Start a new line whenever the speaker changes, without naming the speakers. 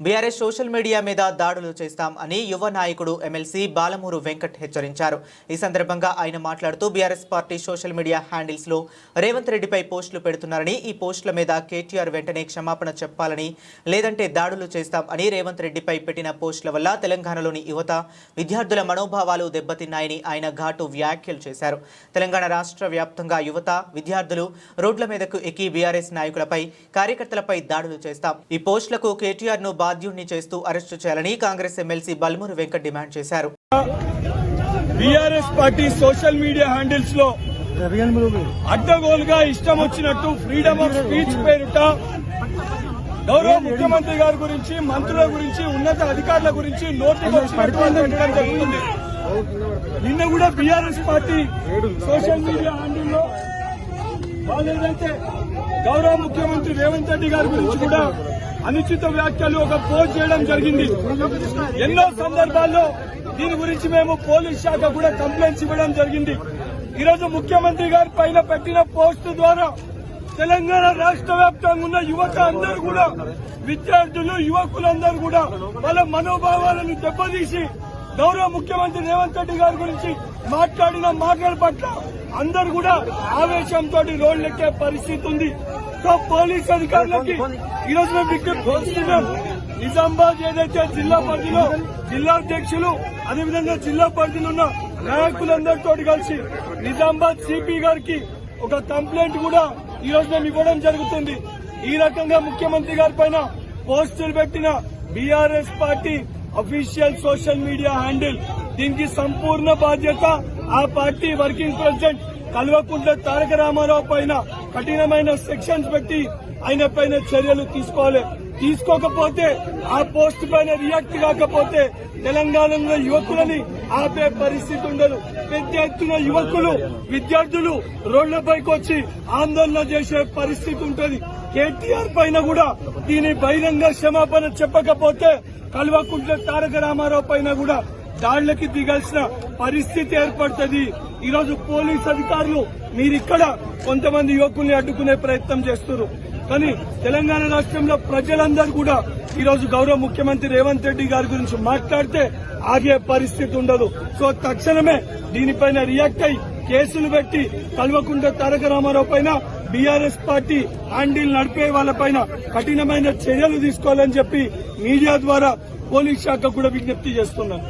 BRS social media మీద దాడులు చేస్తాం అని యువ నాయకుడు ఎమ్మెల్సీ బాలమూరు వెంకట్ హెచ్చరించారు. ఈ సందర్భంగా ఆయన మాట్లాడుతూ BRS party social media handles లో రేవంత్ రెడ్డిపై పోస్టులు పెడుతున్నారని, ఈ పోస్టుల మీద కేటీఆర్ వెంటనే క్షమాపణ చెప్పాలని, లేదంటే దాడులు చేస్తాం అని రేవంత్ రెడ్డిపై పెట్టిన పోస్టుల వల్ల తెలంగాణలోని యువత విద్యార్థుల మనోభావాలు దెబ్బతిన్నాయని ఆయన ఘాటు వ్యాఖ్యలు చేశారు. తెలంగాణ రాష్ట్ర వ్యాప్తంగా యువత విద్యార్థులు రోడ్ల మీదకు ఎక్కి బీఆర్ఎస్ నాయకులపై కార్యకర్తలపై దాడులు చేస్తాం. ఈ పోస్టులకు కేటీఆర్ ను బాధ్యుణ్ణి చేస్తూ అరెస్టు చేయాలని కాంగ్రెస్ ఎమ్మెల్సీ బాలమూరు వెంకట్ డిమాండ్ చేశారు.
BRS party social media handles లో అడ్డగోలుగా ఇష్టం వచ్చినట్టు ఫ్రీడమ్ ఆఫ్ స్పీచ్ పేరుట గౌరవ ముఖ్యమంత్రి గారి గురించి, మంత్రుల గురించి, ఉన్నత అధికారుల గురించి నోటికి వచ్చినట్టు పెట్టడం జరుగుతుంది. నిన్న కూడా బీఆర్ఎస్ పార్టీ సోషల్ మీడియా హ్యాండిల్లో వాళ్ళు ఏదైతే గౌరవ ముఖ్యమంత్రి రేవంత్ రెడ్డి గారి గురించి కూడా అనుచిత వ్యాఖ్యలు ఒక పోస్ట్ చేయడం జరిగింది. ఎన్నో సందర్భాల్లో దీని గురించి మేము పోలీస్ శాఖ కూడా కంప్లైంట్స్ ఇవ్వడం జరిగింది. ఈరోజు ముఖ్యమంత్రి గారి పైన పెట్టిన పోస్టు ద్వారా తెలంగాణ రాష్ట్ర వ్యాప్తంగా ఉన్న యువత అందరూ కూడా, విద్యార్థులు యువకులందరూ కూడా వాళ్ళ మనోభావాలను దెబ్బతీసి గౌరవ ముఖ్యమంత్రి రేవంత్ రెడ్డి గారి గురించి మాట్లాడిన మాటల పట్ల అందరూ కూడా ఆవేశంతో రోడ్లెక్కే పరిస్థితి ఉంది. సో పోలీస్ అధికారులకి ఈరోజు మేము విజ్ఞప్తి చేస్తున్నాం. నిజామాబాద్ ఏదైతే జిల్లా పరిధిలో జిల్లా అధ్యక్షులు, అదేవిధంగా జిల్లా పరిధిలో ఉన్న నాయకులందరితో కలిసి నిజామాబాద్ సిపి గారికి ఒక కంప్లైంట్ కూడా ఈరోజు మేము ఇవ్వడం జరుగుతుంది. ఈ రకంగా ముఖ్యమంత్రి గారి పైన పోస్టులు పెట్టిన BRS party official social media handle, దీనికి సంపూర్ణ బాధ్యత ఆ party working president Kalvakuntla Taraka Ramarao పైన కఠినమైన సెక్షన్స్ పెట్టి ఆయన పైన చర్యలు తీసుకోవాలి. తీసుకోకపోతే, ఆ పోస్ట్ పైన రియాక్ట్ కాకపోతే తెలంగాణలో యువకులని ఆపే పరిస్థితి ఉండదు. పెద్ద ఎత్తున యువకులు విద్యార్థులు రోడ్లపైకి వచ్చి ఆందోళన చేసే పరిస్థితి ఉంటుంది. కేటీఆర్ పైన కూడా దీని బహిరంగ క్షమాపణ చెప్పకపోతే కల్వకుంట్ల తారక రామారావు పైన కూడా దాడులకి దిగాల్సిన పరిస్థితి ఏర్పడుతుంది. ఈరోజు పోలీస్ అధికారులు మీరిక్కడ కొంతమంది యువకుల్ని అడ్డుకునే ప్రయత్నం చేస్తున్నారు. కానీ తెలంగాణ రాష్ట్రంలో ప్రజలందరూ కూడా ఈరోజు గౌరవ ముఖ్యమంత్రి రేవంత్ రెడ్డి గారి గురించి మాట్లాడితే ఆగే పరిస్థితి ఉండదు. సో తక్షణమే దీనిపైన రియాక్ట్ అయి కేసులు పెట్టి కల్వకుంట్ల తారక రామారావు పైన, బీఆర్ఎస్ పార్టీ హ్యాండిల్ నడిపే వాళ్లపైన కఠినమైన చర్యలు తీసుకోవాలని చెప్పి మీడియా ద్వారా పోలీస్ శాఖ కూడా విజ్ఞప్తి చేస్తున్నాను.